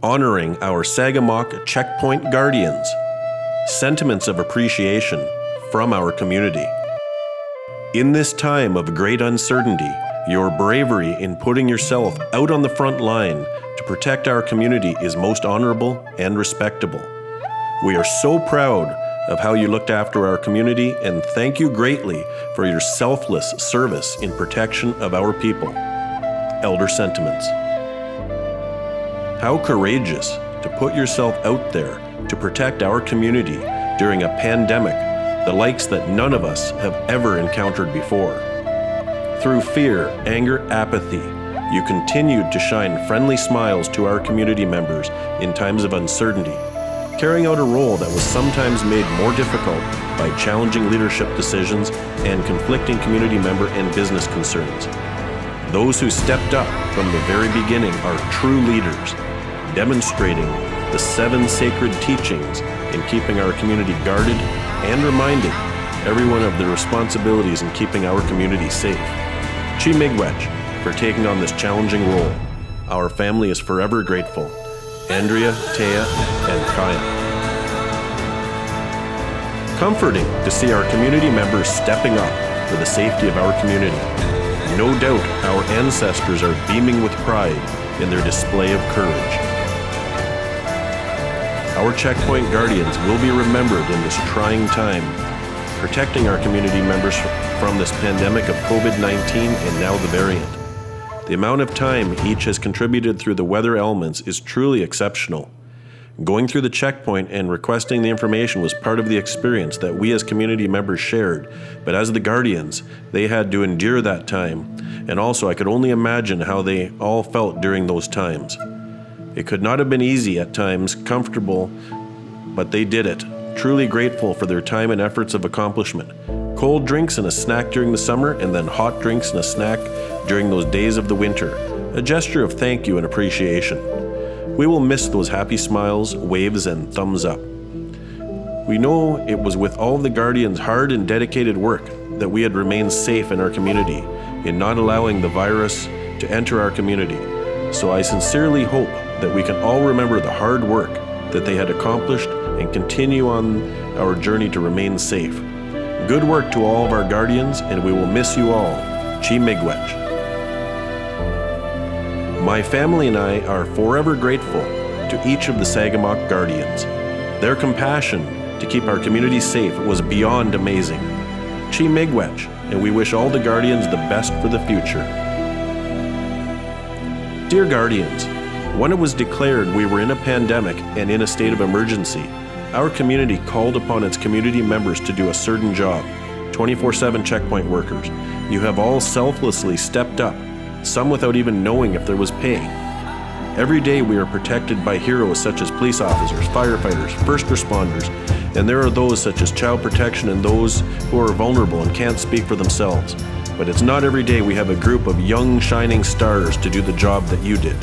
honoring our Sagamok Checkpoint Guardians. Sentiments of appreciation from our community. In this time of great uncertainty, your bravery in putting yourself out on the front line to protect our community is most honorable and respectable. We are so proud of how you looked after our community and thank you greatly for your selfless service in protection of our people. Elder sentiments. How courageous to put yourself out there to protect our community during a pandemic, the likes that none of us have ever encountered before. Through fear, anger, apathy, you continued to shine friendly smiles to our community members in times of uncertainty, carrying out a role that was sometimes made more difficult by challenging leadership decisions and conflicting community member and business concerns. Those who stepped up from the very beginning are true leaders, demonstrating the 7 sacred teachings in keeping our community guarded and reminding everyone of their responsibilities in keeping our community safe. Chi Miigwech for taking on this challenging role. Our family is forever grateful. Andrea, Taya, and Kaya. Comforting to see our community members stepping up for the safety of our community. No doubt our ancestors are beaming with pride in their display of courage. Our checkpoint guardians will be remembered in this trying time, protecting our community members from this pandemic of COVID-19 and now the variant. The amount of time each has contributed through the weather elements is truly exceptional. Going through the checkpoint and requesting the information was part of the experience that we as community members shared, but as the guardians, they had to endure that time, and also I could only imagine how they all felt during those times. It could not have been easy at times, comfortable, but they did it, truly grateful for their time and efforts of accomplishment. Cold drinks and a snack during the summer, and then hot drinks and a snack during those days of the winter. A gesture of thank you and appreciation. We will miss those happy smiles, waves, and thumbs up. We know it was with all of the Guardians' hard and dedicated work that we had remained safe in our community, in not allowing the virus to enter our community. So I sincerely hope that we can all remember the hard work that they had accomplished and continue on our journey to remain safe. Good work to all of our Guardians, and we will miss you all. Chi Miigwech. My family and I are forever grateful to each of the Sagamok Guardians. Their compassion to keep our community safe was beyond amazing. Chi Miigwech, and we wish all the Guardians the best for the future. Dear Guardians, when it was declared we were in a pandemic and in a state of emergency, our community called upon its community members to do a certain job. 24/7 checkpoint workers. You have all selflessly stepped up, some without even knowing if there was pay. Every day we are protected by heroes such as police officers, firefighters, first responders, and there are those such as child protection and those who are vulnerable and can't speak for themselves. But it's not every day we have a group of young, shining stars to do the job that you did.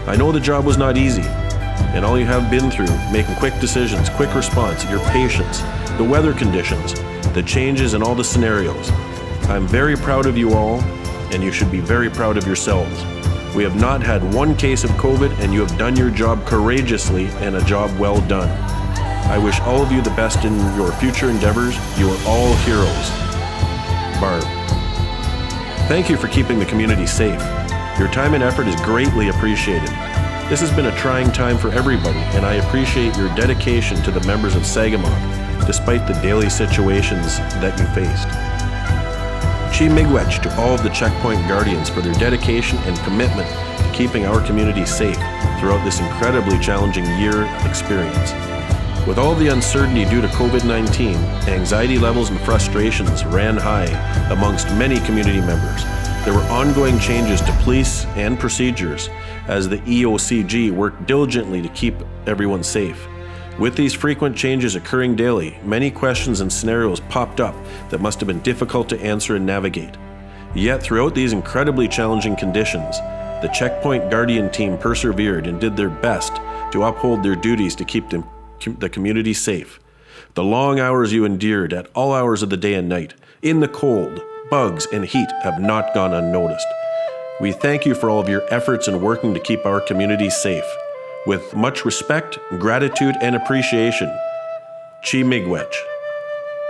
I know the job was not easy, and all you have been through, making quick decisions, quick response, your patience, the weather conditions, the changes in all the scenarios. I'm very proud of you all, and you should be very proud of yourselves. We have not had one case of COVID, and you have done your job courageously and a job well done. I wish all of you the best in your future endeavors. You are all heroes. Barb. Thank you for keeping the community safe. Your time and effort is greatly appreciated. This has been a trying time for everybody, and I appreciate your dedication to the members of Sagamok, despite the daily situations that you faced. Chi Miigwech to all of the Checkpoint Guardians for their dedication and commitment to keeping our community safe throughout this incredibly challenging year experience. With all the uncertainty due to COVID-19, anxiety levels and frustrations ran high amongst many community members. There were ongoing changes to police and procedures as the EOCG worked diligently to keep everyone safe. With these frequent changes occurring daily, many questions and scenarios popped up that must have been difficult to answer and navigate. Yet throughout these incredibly challenging conditions, the Checkpoint Guardian team persevered and did their best to uphold their duties to keep the community safe. The long hours you endured at all hours of the day and night, in the cold, bugs, and heat have not gone unnoticed. We thank you for all of your efforts in working to keep our community safe. With much respect, gratitude, and appreciation, Chi Miigwech.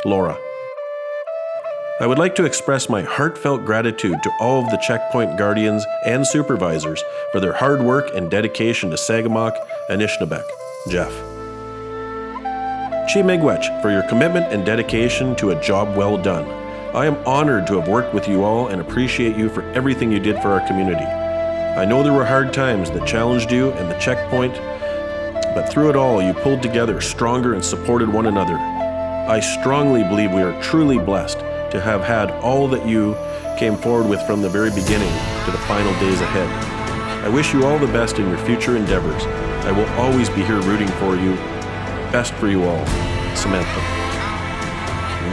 Laura. I would like to express my heartfelt gratitude to all of the checkpoint guardians and supervisors for their hard work and dedication to Sagamok and Anishinaabeg. Jeff. Chi Miigwech for your commitment and dedication to a job well done. I am honored to have worked with you all and appreciate you for everything you did for our community. I know there were hard times that challenged you and the checkpoint, but through it all you pulled together stronger and supported one another. I strongly believe we are truly blessed to have had all that you came forward with from the very beginning to the final days ahead. I wish you all the best in your future endeavors. I will always be here rooting for you. Best for you all. Samantha.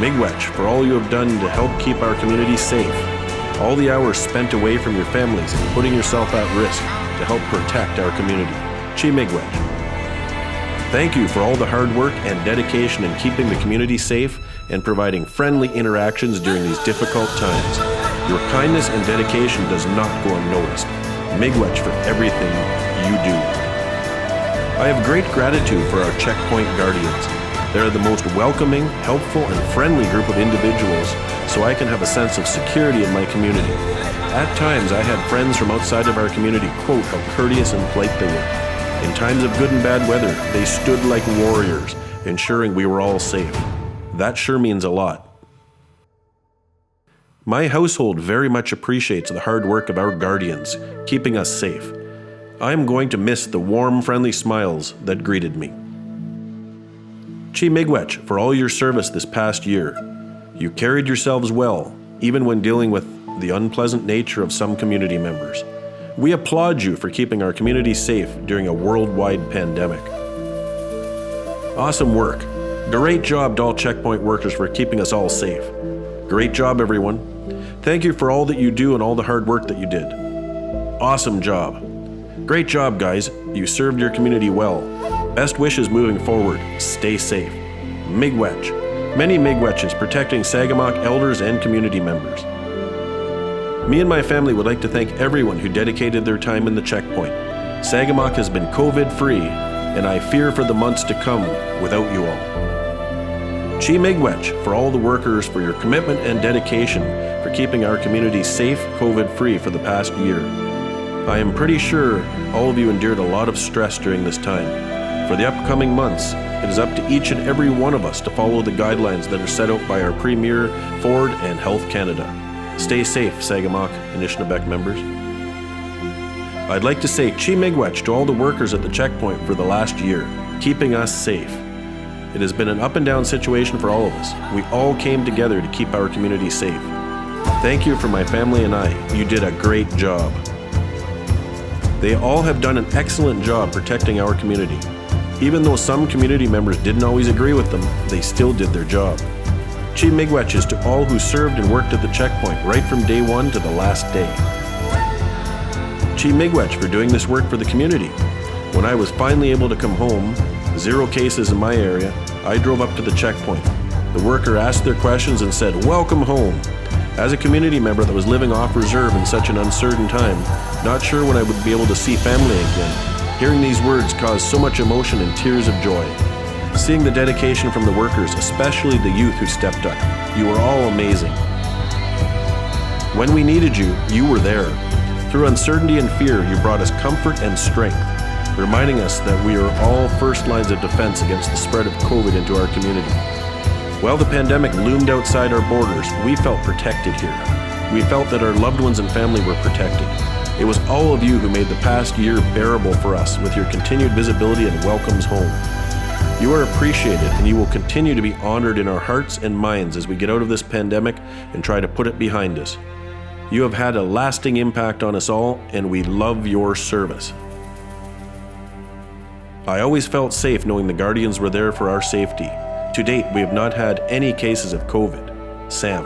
Miigwech for all you have done to help keep our community safe. All the hours spent away from your families and putting yourself at risk to help protect our community. Chi Miigwech. Thank you for all the hard work and dedication in keeping the community safe and providing friendly interactions during these difficult times. Your kindness and dedication does not go unnoticed. Miigwech for everything you do. I have great gratitude for our checkpoint guardians. They are the most welcoming, helpful, and friendly group of individuals, so I can have a sense of security in my community. At times, I had friends from outside of our community quote how courteous and polite they were. In times of good and bad weather, they stood like warriors, ensuring we were all safe. That sure means a lot. My household very much appreciates the hard work of our guardians, keeping us safe. I am going to miss the warm, friendly smiles that greeted me. Chi Miigwech for all your service this past year. You carried yourselves well, even when dealing with the unpleasant nature of some community members. We applaud you for keeping our community safe during a worldwide pandemic. Awesome work. Great job to all checkpoint workers for keeping us all safe. Great job, everyone. Thank you for all that you do and all the hard work that you did. Awesome job. Great job, guys. You served your community well. Best wishes moving forward. Stay safe. Miigwech. Many Miigweches protecting Sagamok elders and community members. Me and my family would like to thank everyone who dedicated their time in the checkpoint. Sagamok has been COVID-free, and I fear for the months to come without you all. Chi Miigwech for all the workers for your commitment and dedication for keeping our community safe, COVID-free for the past year. I am pretty sure all of you endured a lot of stress during this time. For the upcoming months, it is up to each and every one of us to follow the guidelines that are set out by our Premier, Ford, and Health Canada. Stay safe, Sagamok and Anishinaabeg members. I'd like to say Chi Miigwech to all the workers at the checkpoint for the last year, keeping us safe. It has been an up and down situation for all of us. We all came together to keep our community safe. Thank you for my family and I. You did a great job. They all have done an excellent job protecting our community. Even though some community members didn't always agree with them, they still did their job. Chi Miigwech is to all who served and worked at the checkpoint right from day one to the last day. Chi Miigwech for doing this work for the community. When I was finally able to come home, 0 cases in my area, I drove up to the checkpoint. The worker asked their questions and said, "Welcome home." As a community member that was living off reserve in such an uncertain time, not sure when I would be able to see family again, hearing these words caused so much emotion and tears of joy. Seeing the dedication from the workers, especially the youth who stepped up. You were all amazing. When we needed you, you were there. Through uncertainty and fear, you brought us comfort and strength, reminding us that we are all first lines of defense against the spread of COVID into our community. While the pandemic loomed outside our borders, we felt protected here. We felt that our loved ones and family were protected. It was all of you who made the past year bearable for us with your continued visibility and welcomes home. You are appreciated, and you will continue to be honored in our hearts and minds as we get out of this pandemic and try to put it behind us. You have had a lasting impact on us all, and we love your service. I always felt safe knowing the Guardians were there for our safety. To date, we have not had any cases of COVID. Sam.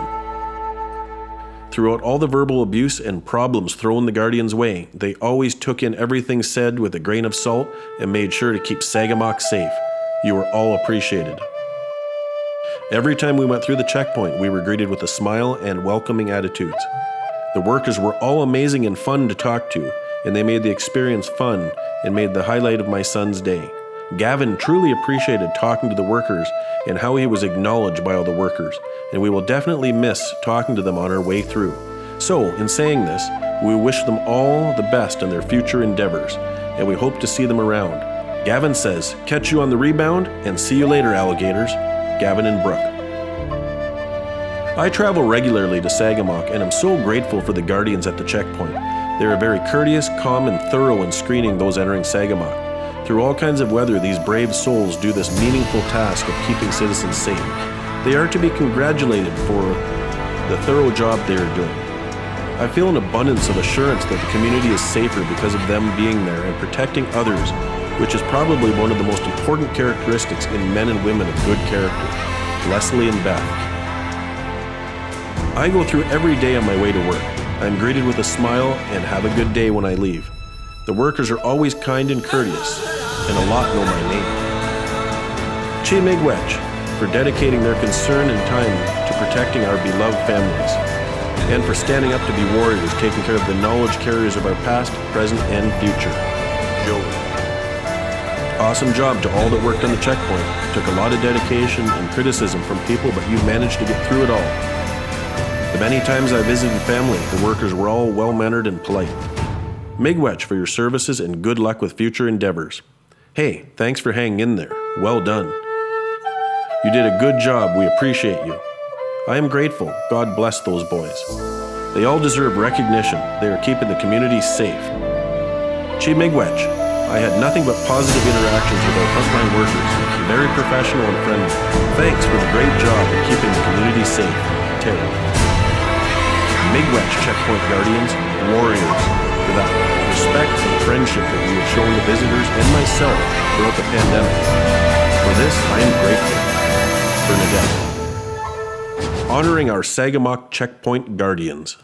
Throughout all the verbal abuse and problems thrown the Guardians' way, they always took in everything said with a grain of salt and made sure to keep Sagamok safe. You were all appreciated. Every time we went through the checkpoint, we were greeted with a smile and welcoming attitudes. The workers were all amazing and fun to talk to, and they made the experience fun and made the highlight of my son's day. Gavin truly appreciated talking to the workers and how he was acknowledged by all the workers, and we will definitely miss talking to them on our way through. So, in saying this, we wish them all the best in their future endeavors, and we hope to see them around. Gavin says, "Catch you on the rebound, and see you later, alligators." Gavin and Brooke. I travel regularly to Sagamok, and I'm so grateful for the guardians at the checkpoint. They are very courteous, calm, and thorough in screening those entering Sagamok. Through all kinds of weather, these brave souls do this meaningful task of keeping citizens safe. They are to be congratulated for the thorough job they are doing. I feel an abundance of assurance that the community is safer because of them being there and protecting others, which is probably one of the most important characteristics in men and women of good character. Leslie and Beth. I go through every day on my way to work. I am greeted with a smile and have a good day when I leave. The workers are always kind and courteous, and a lot know my name. Chi Miigwech for dedicating their concern and time to protecting our beloved families, and for standing up to be warriors, taking care of the knowledge carriers of our past, present, and future. Joey. Awesome job to all that worked on the checkpoint. It took a lot of dedication and criticism from people, but you managed to get through it all. The many times I visited family, the workers were all well-mannered and polite. Miigwech for your services and good luck with future endeavors. Hey, thanks for hanging in there. Well done. You did a good job. We appreciate you. I am grateful. God bless those boys. They all deserve recognition. They are keeping the community safe. Chi Miigwech. I had nothing but positive interactions with our frontline workers. Very professional and friendly. Thanks for the great job in keeping the community safe. Terry. Miigwech Checkpoint Guardians, warriors, for that respect and friendship that you have shown the visitors and myself throughout the pandemic. For this, I am grateful. Bernadette. Honoring our Sagamok Checkpoint Guardians.